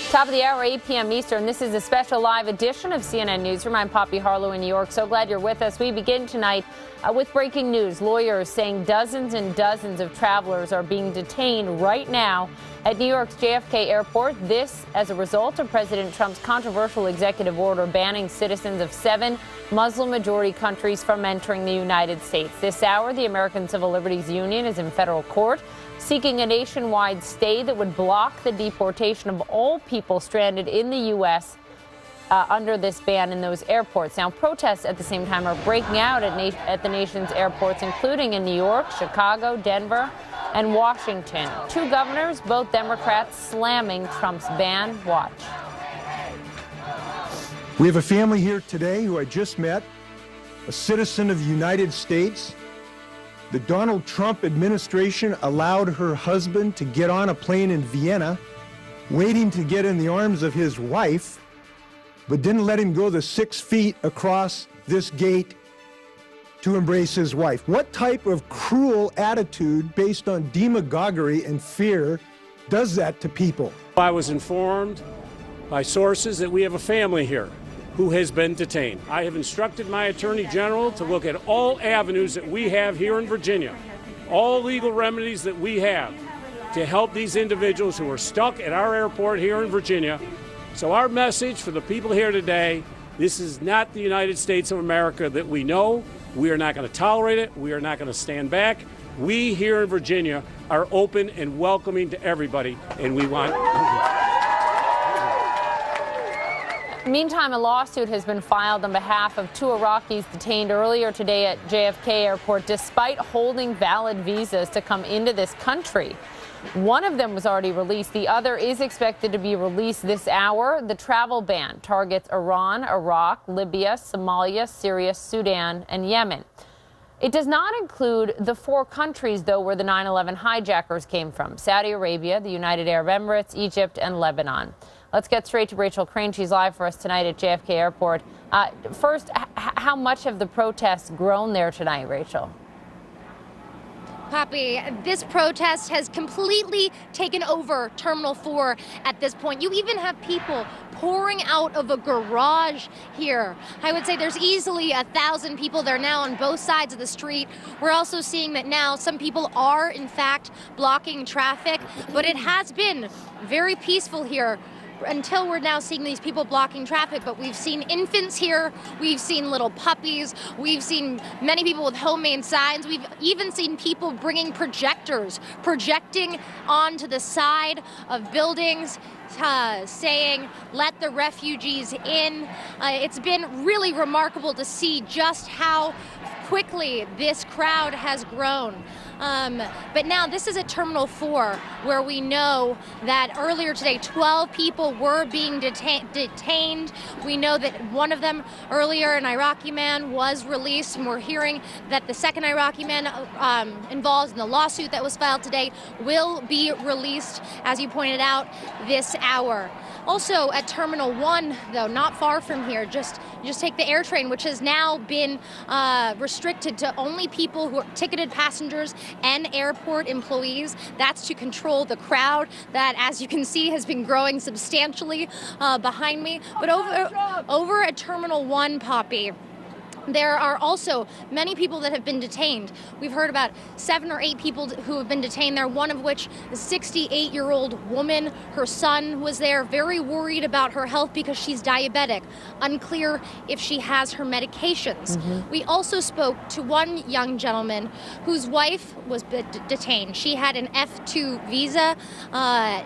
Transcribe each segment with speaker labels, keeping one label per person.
Speaker 1: Top of the hour, 8 p.m. Eastern. This is a special live edition of CNN Newsroom. I'm Poppy Harlow in New York. So glad you're with us. We begin tonight with breaking news. Lawyers saying dozens and dozens of travelers are being detained right now at New York's JFK Airport. This as a result of President Trump's controversial executive order banning citizens of 7 Muslim-majority countries from entering the United States. This hour, the American Civil Liberties Union is in federal court seeking a nationwide stay that would block the deportation of all people stranded in the U.S. Under this ban in those airports. Now, protests at the same time are breaking out at the nation's airports, including in New York, Chicago, Denver, and Washington. 2 governors, both Democrats, slamming Trump's ban. Watch.
Speaker 2: We have a family here today who I just met, a citizen of the United States. The Donald Trump administration allowed her husband to get on a plane in Vienna, waiting to get in the arms of his wife, but didn't let him go the 6 feet across this gate to embrace his wife. What type of cruel attitude based on demagoguery and fear does that to people?
Speaker 3: I was informed by sources that we have a family here who has been detained. I have instructed my Attorney General to look at all avenues that we have here in Virginia, all legal remedies that we have to help these individuals who are stuck at our airport here in Virginia. So our message for the people here today, this is not the United States of America that we know. We are not going to tolerate it. We are not going to stand back. We here in Virginia are open and welcoming to everybody, and we want...
Speaker 1: Meantime, a lawsuit has been filed on behalf of 2 Iraqis detained earlier today at JFK Airport despite holding valid visas to come into this country. One of them was already released. The other is expected to be released this hour. The travel ban targets Iran, Iraq, Libya, Somalia, Syria, Sudan, and Yemen. It does not include the 4 countries, though, where the 9/11 hijackers came from: Saudi Arabia, the United Arab Emirates, Egypt, and Lebanon. Let's get straight to Rachel Crane. She's live for us tonight at JFK Airport. First, how much have the protests grown there tonight, Rachel?
Speaker 4: Poppy, this protest has completely taken over Terminal 4 at this point. You even have people pouring out of a garage here. I would say there's easily 1,000 people there now on both sides of the street. We're also seeing that now some people are, in fact, blocking traffic, but it has been very peaceful here until we're now seeing these people blocking traffic. But we've seen infants here, we've seen little puppies, we've seen many people with homemade signs, we've even seen people bringing projectors, projecting onto the side of buildings, saying, "Let the refugees in." It's been really remarkable to see just how quickly this crowd has grown. But now this is at Terminal 4, where we know that earlier today 12 people were being detained. We know that one of them earlier, an Iraqi man, was released, and we're hearing that the second Iraqi man involved in the lawsuit that was filed today will be released, as you pointed out, this hour. Also at Terminal 1, though, not far from here, just take the air train, which has now been restricted to only people who are ticketed passengers and airport employees. That's to control the crowd that, as you can see, has been growing substantially behind me. But over at Terminal 1, Poppy, there are also many people that have been detained. We've heard about 7 or 8 people who have been detained there, one of which is a 68-year-old woman. Her son was there, very worried about her health because she's diabetic. Unclear if she has her medications. We also spoke to one young gentleman whose wife was detained. She had an F2 visa.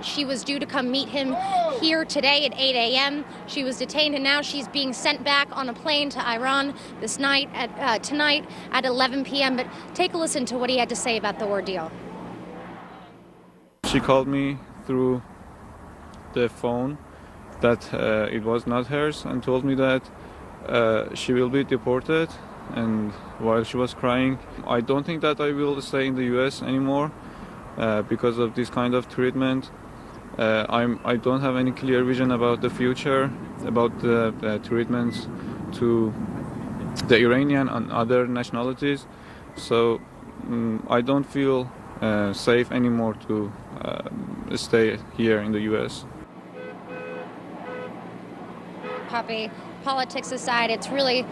Speaker 4: She was due to come meet him here today at 8 a.m. She was detained, and now she's being sent back on a plane to Iran tonight at 11 p.m. But take a listen to what he had to say about the ordeal.
Speaker 5: She called me through the phone that it was not hers and told me that she will be deported. And while she was crying, I don't think that I will stay in the U.S. anymore because of this kind of treatment. I don't have any clear vision about the future, about the treatments to the Iranian and other nationalities. So I don't feel safe anymore to stay here in the U.S.
Speaker 4: Poppy. Politics aside, it's really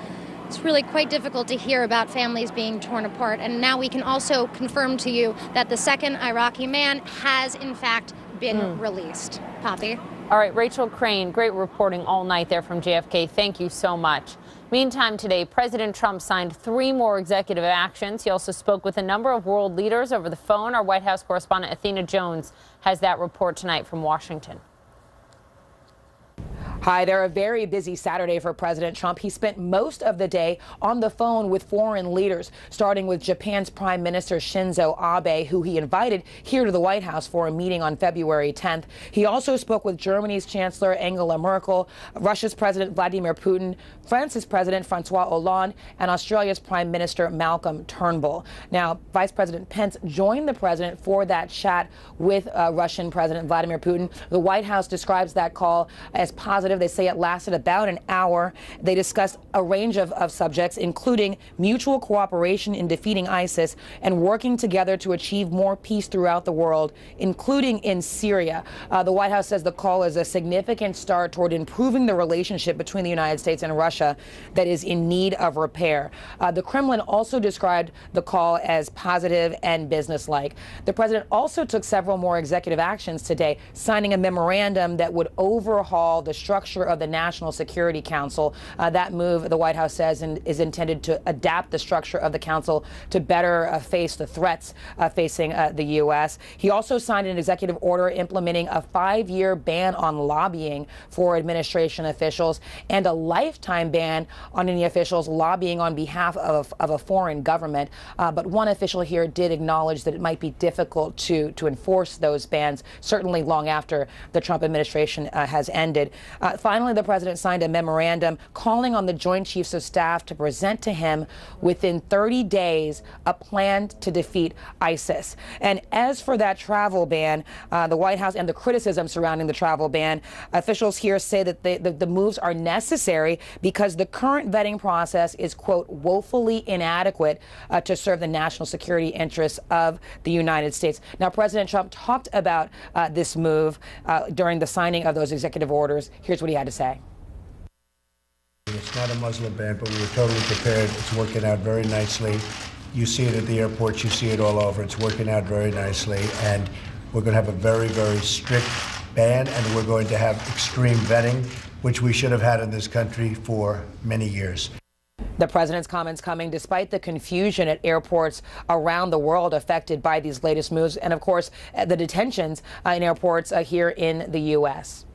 Speaker 4: quite difficult to hear about families being torn apart. And now we can also confirm to you that the second Iraqi man has, in fact, been released. Poppy.
Speaker 1: All right, Rachel Crane, great reporting all night there from JFK. Thank you so much. Meantime, today, President Trump signed 3 more executive actions. He also spoke with a number of world leaders over the phone. Our White House correspondent Athena Jones has that report tonight from Washington.
Speaker 6: Hi there. A very busy Saturday for President Trump. He spent most of the day on the phone with foreign leaders, starting with Japan's Prime Minister Shinzo Abe, who he invited here to the White House for a meeting on February 10th. He also spoke with Germany's Chancellor Angela Merkel, Russia's President Vladimir Putin, France's President Francois Hollande, and Australia's Prime Minister Malcolm Turnbull. Now, Vice President Pence joined the president for that chat with Russian President Vladimir Putin. The White House describes that call as positive. They say it lasted about an hour. They discussed a range of subjects, including mutual cooperation in defeating ISIS and working together to achieve more peace throughout the world, including in Syria. The White House says the call is a significant start toward improving the relationship between the United States and Russia that is in need of repair. The Kremlin also described the call as positive and businesslike. The president also took several more executive actions today, signing a memorandum that would overhaul the structure of the National Security Council. That move, the White House says, is intended to adapt the structure of the council to better face the threats facing the U.S. He also signed an executive order implementing a 5-year ban on lobbying for administration officials and a lifetime ban on any officials lobbying on behalf of a foreign government. But one official here did acknowledge that it might be difficult to enforce those bans, certainly long after the Trump administration has ended. Finally, the president signed a memorandum calling on the Joint Chiefs of Staff to present to him within 30 days a plan to defeat ISIS. And as for that travel ban, the White House and the criticism surrounding the travel ban, officials here say that the moves are necessary because the current vetting process is, quote, woefully inadequate to serve the national security interests of the United States. Now, President Trump talked about this move during the signing of those executive orders. Here's what he had to say.
Speaker 7: It's not a Muslim ban, but we were totally prepared. It's working out very nicely. You see it at the airports, you see it all over. It's working out very nicely, and we're going to have a very, very strict ban, and we're going to have extreme vetting, which we should have had in this country for many years.
Speaker 6: The president's comments coming despite the confusion at airports around the world affected by these latest moves, and of course, the detentions in airports here in the U.S.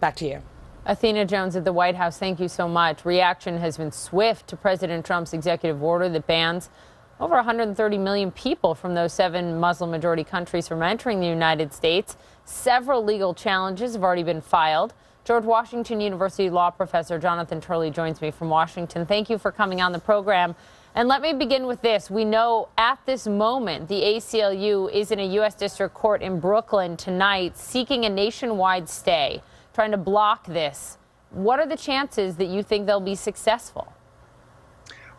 Speaker 6: Back to you.
Speaker 1: Athena Jones at the White House, thank you so much. Reaction has been swift to President Trump's executive order that bans over 130 million people from those 7 Muslim-majority countries from entering the United States. Several legal challenges have already been filed. George Washington University law professor Jonathan Turley joins me from Washington. Thank you for coming on the program. And let me begin with this. We know at this moment the ACLU is in a U.S. District Court in Brooklyn tonight seeking a nationwide stay, trying to block this. What are the chances that you think they'll be successful?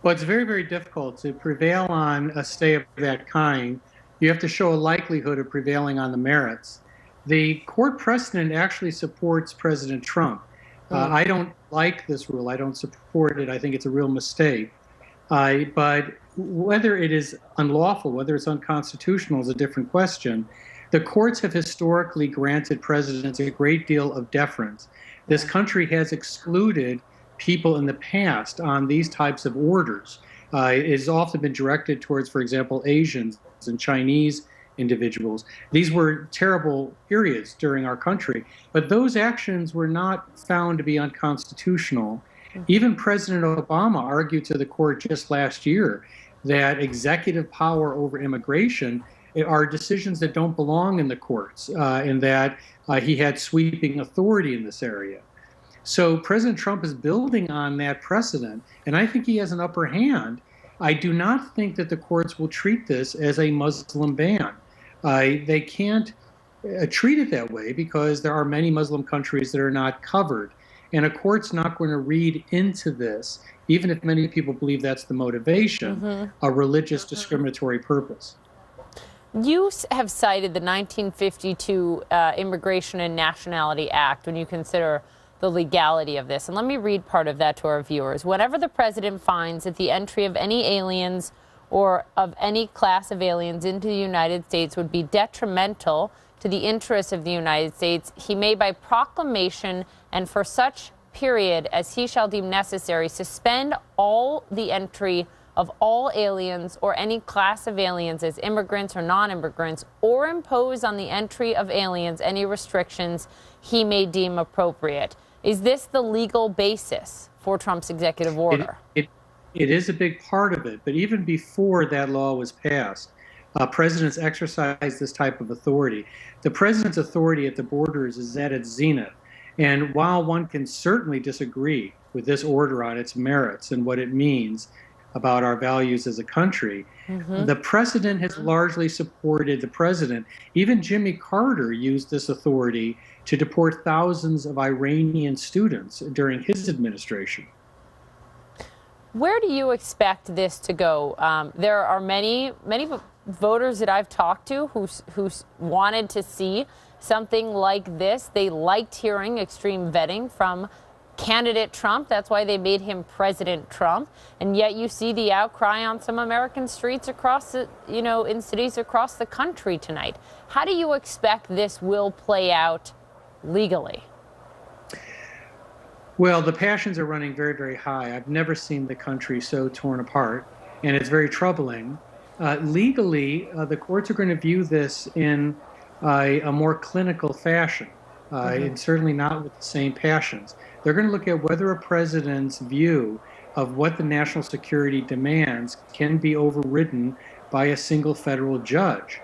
Speaker 8: Well, it's very, very difficult to prevail on a stay of that kind. You have to show a likelihood of prevailing on the merits. The court precedent actually supports President Trump. I don't like this rule. I don't support it. I think it's a real mistake. But whether it is unlawful, whether it's unconstitutional is a different question. The courts have historically granted presidents a great deal of deference. This country has excluded people in the past on these types of orders. It has often been directed towards, for example, Asians and Chinese individuals. These were terrible periods during our country, but those actions were not found to be unconstitutional. Even President Obama argued to the court just last year that executive power over immigration are decisions that don't belong in the courts, and that he had sweeping authority in this area. So President Trump is building on that precedent, and I think he has an upper hand. I do not think that the courts will treat this as a Muslim ban. They can't treat it that way because there are many Muslim countries that are not covered. And a court's not going to read into this, even if many people believe that's the motivation, a religious discriminatory purpose.
Speaker 1: You have cited the 1952 Immigration and Nationality Act when you consider the legality of this. And let me read part of that to our viewers. Whenever the president finds that the entry of any aliens or of any class of aliens into the United States would be detrimental to the interests of the United States, he may by proclamation and for such period as he shall deem necessary suspend all the entry of all aliens or any class of aliens as immigrants or non-immigrants, or impose on the entry of aliens any restrictions he may deem appropriate. Is this the legal basis for Trump's executive order?
Speaker 8: It is a big part of it, but even before that law was passed, presidents exercise this type of authority. The president's authority at the borders is at its zenith. And while one can certainly disagree with this order on its merits and what it means about our values as a country, the precedent has largely supported the president. Even Jimmy Carter used this authority to deport thousands of Iranian students during his administration.
Speaker 1: Where do you expect this to go? There are many voters that I've talked to who wanted to see something like this. They liked hearing extreme vetting from candidate Trump. That's why they made him President Trump. And yet you see the outcry on some American streets across the, in cities across the country tonight. How do you expect this will play out legally?
Speaker 8: Well, the passions are running very, very high. I've never seen the country so torn apart, and it's very troubling. Legally, the courts are going to view this in a more clinical fashion, and certainly not with the same passions. They're going to look at whether a president's view of what the national security demands can be overridden by a single federal judge.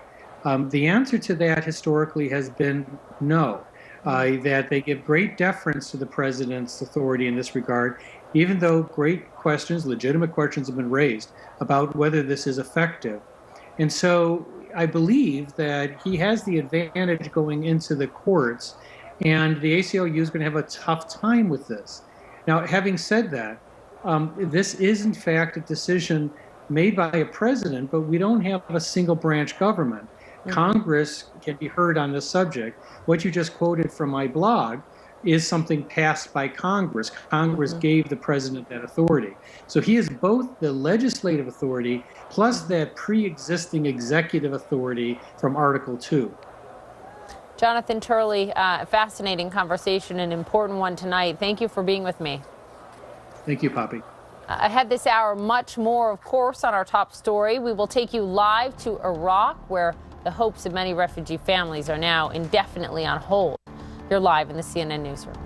Speaker 8: The answer to that historically has been no, that they give great deference to the president's authority in this regard, even though great questions, legitimate questions have been raised about whether this is effective. And so I believe that he has the advantage going into the courts, and the ACLU is going to have a tough time with this. Now, having said that, this is in fact a decision made by a president, but we don't have a single branch government. Congress can be heard on this subject. What you just quoted from my blog is something passed by Congress. Congress gave the president that authority. So he has both the legislative authority plus that pre-existing executive authority from Article 2.
Speaker 1: Jonathan Turley, fascinating conversation, an important one tonight. Thank you for being with me.
Speaker 8: Thank you, Poppy.
Speaker 1: Ahead this hour, much more, of course, on our top story. We will take you live to Iraq, where the hopes of many refugee families are now indefinitely on hold. You're live in the CNN Newsroom.